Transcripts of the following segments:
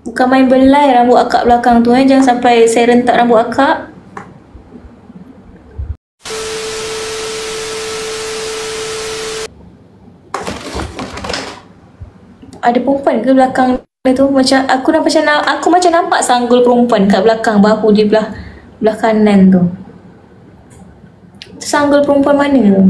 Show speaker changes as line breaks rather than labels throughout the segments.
Bukan main belai rambut akak belakang tu Jangan sampai saya rentak rambut akak. Ada perempuan ke belakang dia tu? Macam aku macam nampak sanggul perempuan kat belakang bahu dia belah kanan tu. Sanggul perempuan mana tu?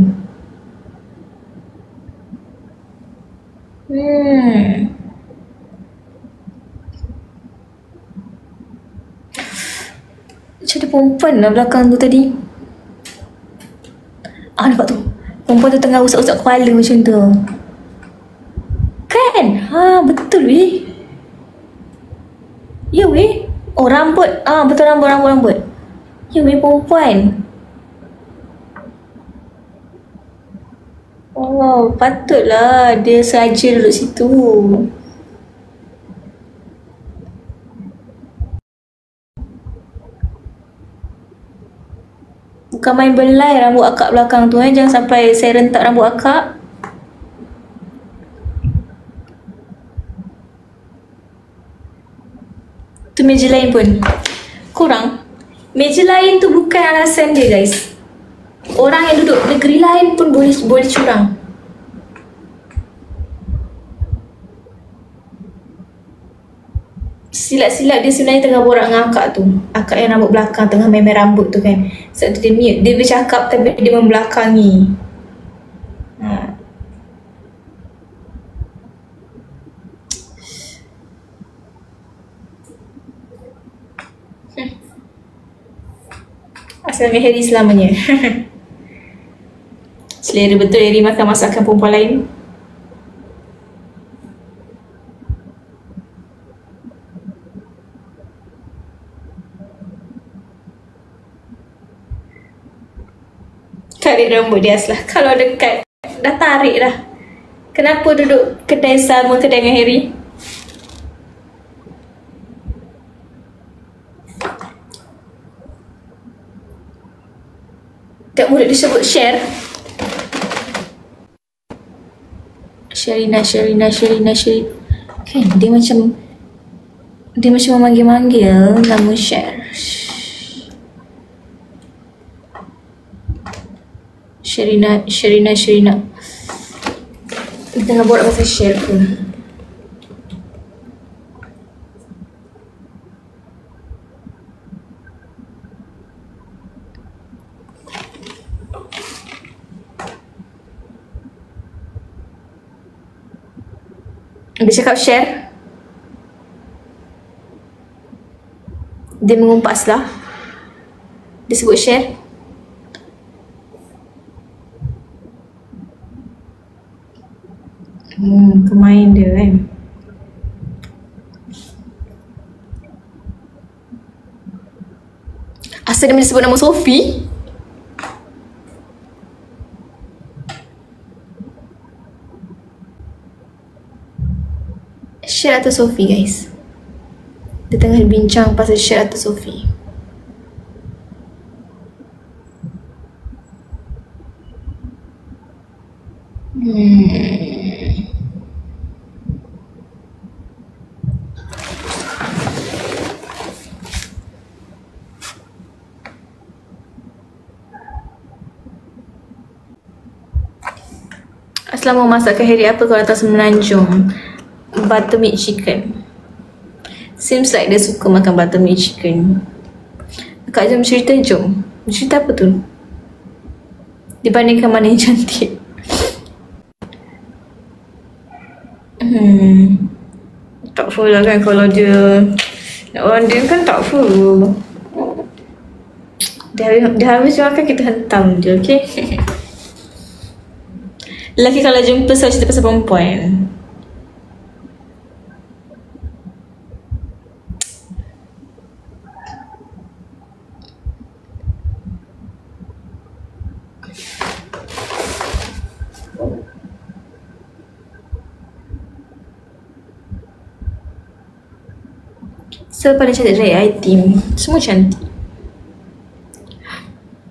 Macam ada perempuan lah belakang tu tadi. Nampak tu. Perempuan tu tengah usap-usap kepala macam tu. Kan? Betul weh. Ya weh. Oh rambut. Betul rambut. Ya weh perempuan. Oh patutlah dia saja duduk situ. Bukan main belai rambut akak belakang tu Jangan sampai saya rentak rambut akak. Tu meja lain pun. Korang, meja lain tu bukan alasan dia guys. Orang yang duduk negeri lain pun boleh curang. Silap-silap dia sebenarnya tengah borak dengan akak tu. Akak yang rambut belakang tengah main rambut tu kan. Sebab tu dia mute. Dia bercakap tapi dia membelakangi. Asal dengan Harry selamanya. Selera betul Harry makan masakan perempuan lain. Tarik rambut dia lah. Kalau dekat dah tarik dah. Kenapa duduk kedai sama kedai dengan Harry? Tak mulut disebut share. Sherina. Kan dia macam memanggil-manggil nama share. Sherina. Dia tengah borak pasal share pun. Dia cakap share. Dia mengumpas lah. Dia sebut share. Kemain dia kan. Asal dia sebut nama Sophie. Share atau Sophie guys. Dia tengah bincang pasal share atau Sophie. Aslam mau masak ke Harry apa kalau atas Semenanjung? Buttermilk chicken. Seems like dia suka makan buttermilk chicken. Kak jom cerita jom. Cerita apa tu? Dibandingkan mana yang cantik. Tak full lah kan kalau dia nak orang dia kan tak full. Dah habis makan kita hentam je, okay? Lelaki kalau jumpa selalu cerita pasal perempuan. So paling cantik dari I-Team. Semua cantik.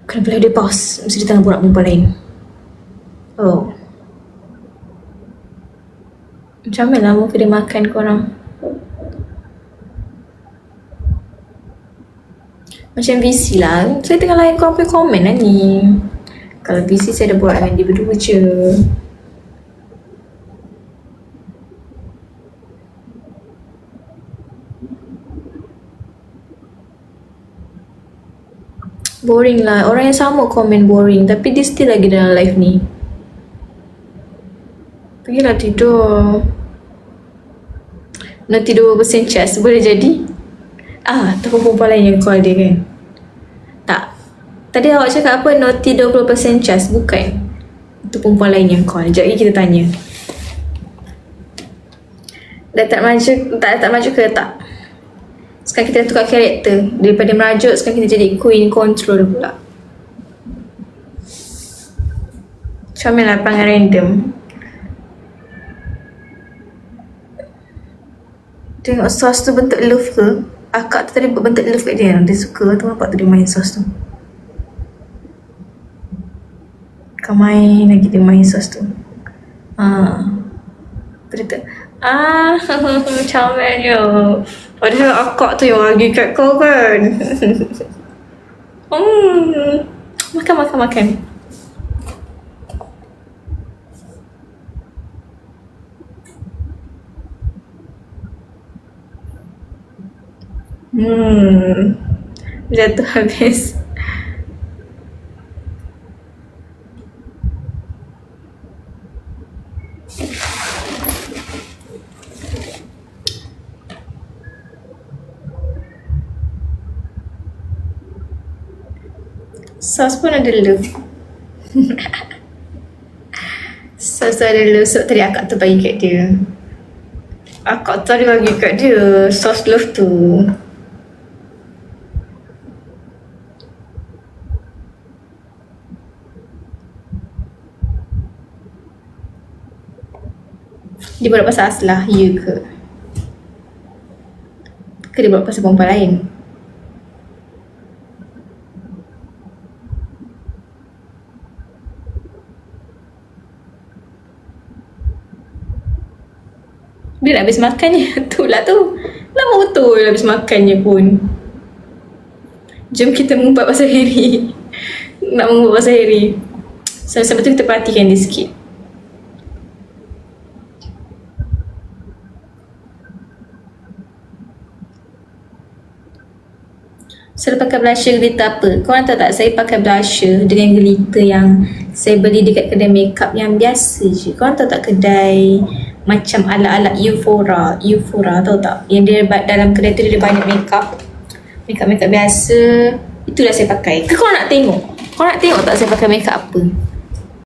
Kenapa dia pause? Mesti dia tengah borak perempuan lain. Oh. Macam mana lah muka dia makan korang? Macam VC lah. Saya tengah layan korang punya komen lah ni. Kalau VC saya dah buat dengan dia berdua je. Boring lah. Orang yang sama komen boring. Tapi dia still lagi dalam live ni. Pergilah tidur. Nanti 20% chance. Boleh jadi? Tak perempuan lain yang call dia kan? Tak. Tadi awak cakap apa? Noti 20% chance. Bukan. Itu perempuan lain yang call. Sekejap lagi kita tanya. Dah tak maju ke tak? Sekarang kita dah tukar karakter. Daripada merajuk, sekarang kita jadi queen control pula. Comel lah perangai random. Tengok sos tu bentuk love ke? Akak tu tadi buat bentuk love kat dia. Dia suka tu, nampak tu dia main sos tu. Kau main lagi dia main sos tu. Betul. Comelnya. Padahal akak tu yang lagi kat kau kan. Makan. Jatuh habis. Sos pun ada love. Sos ada love. Sebab tadi akak tu bagi kat dia. Akak tu tadi bagi kat dia sos love tu. Dia buat pasal Aslah, ya ke? Ke dia buat pasal perempuan lain? Bila nak habis makannya? Tu lah tu. Lama betul habis makannya pun. Jom kita mengumpat pasal Harry. Nak mengumpat pasal Harry. Sebab tu kita perhatikan dia sikit. Saya pakai blusher glitter apa? Korang tahu tak, saya pakai blusher dengan glitter yang saya beli dekat kedai makeup yang biasa je. Korang tahu tak kedai macam ala-ala Euphoria tahu tak? Yang dia dalam kedai tu dia banyak makeup biasa. Itulah saya pakai. Ke korang nak tengok? Korang nak tengok tak saya pakai makeup apa?